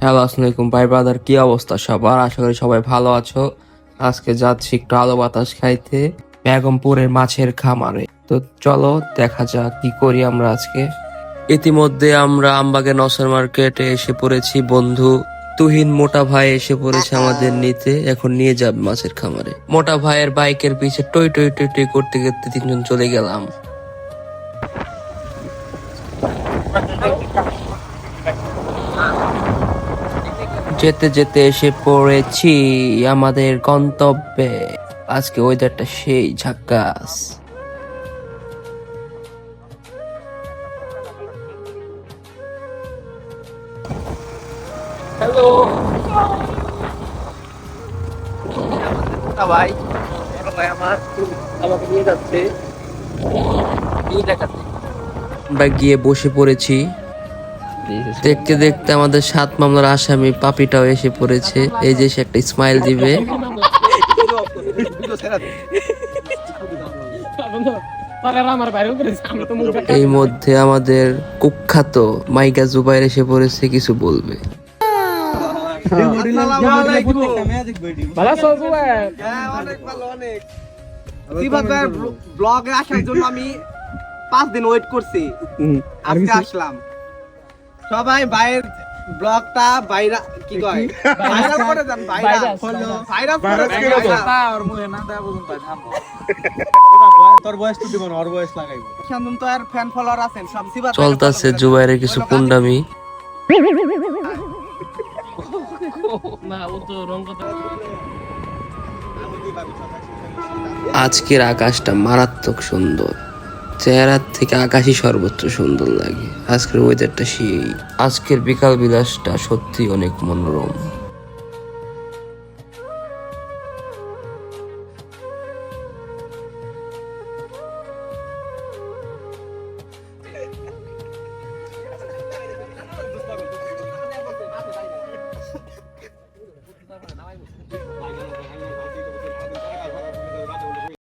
Hello, আসসালামু আলাইকুম ভাই ব্রাদার, কি অবস্থা সবার? আশা করি সবাই ভালো আছো। আজকে যাচ্ছি একটু আলো বাতাস খাইতে বেগমপুরের মাছের খামারে। তো চলো দেখা যাক কি করি আমরা আজকে। ইতিমধ্যে আমরা আমবাগে নসর মার্কেটে এসে পড়েছি। বন্ধু তুহিন মোটা ভাই এসে পড়েছে আমাদের নিতে, এখন নিয়ে যাবে মাছের খামারে। মোটা ভাইয়ের বাইকের পিছে টই টই টই টই করতে করতে তিনজন চলে গেলাম। যেতে যেতে এসে পড়েছি আমাদের গন্তব্যে। আজকে ওয়েদারটা সেই ঝাক্কাস। হ্যালো ভাই, আমার আমাকে নিয়ে যাচ্ছে। আমরা গিয়ে বসে পড়েছি। দেখতে দেখতে আমাদের 7 মামলার আসামি পাপিটাও এসে পড়েছে। এই যে সে একটা স্মাইল দিবে। এই মধ্যে আমাদের কুখ্যাত মাইকা জুবাইর এসে পড়েছে, কিছু বলবে। ব্লগে আসার জন্য আমি 5 দিন ওয়েট করছি, আজকে আসলাম। সবাই ভাইয়ের ব্লগটা ভাইরা কি কয় ভাইরাল করে দেন, ভাইরাল ভাইরাল করে দেন। আর মুহে না দেয়া বুঝুন তাই থামো। তোর বয়স তো দিব না, ওর বয়স লাগাইবো। শান্তন তো আর ফ্যান ফলোয়ার আছেন সব সিবা চলতেছে জুবাইরের কিছু পুন্ডামি। না ও তো রং কথা। আজকের আকাশটা মারাত্মক সুন্দর, চেহারা থেকে আকাশই সর্বোচ্চ সুন্দর লাগে। আজকের ওয়েদারটা সেই। আজকের বিকাল বিলাসটা সত্যি অনেক মনোরম।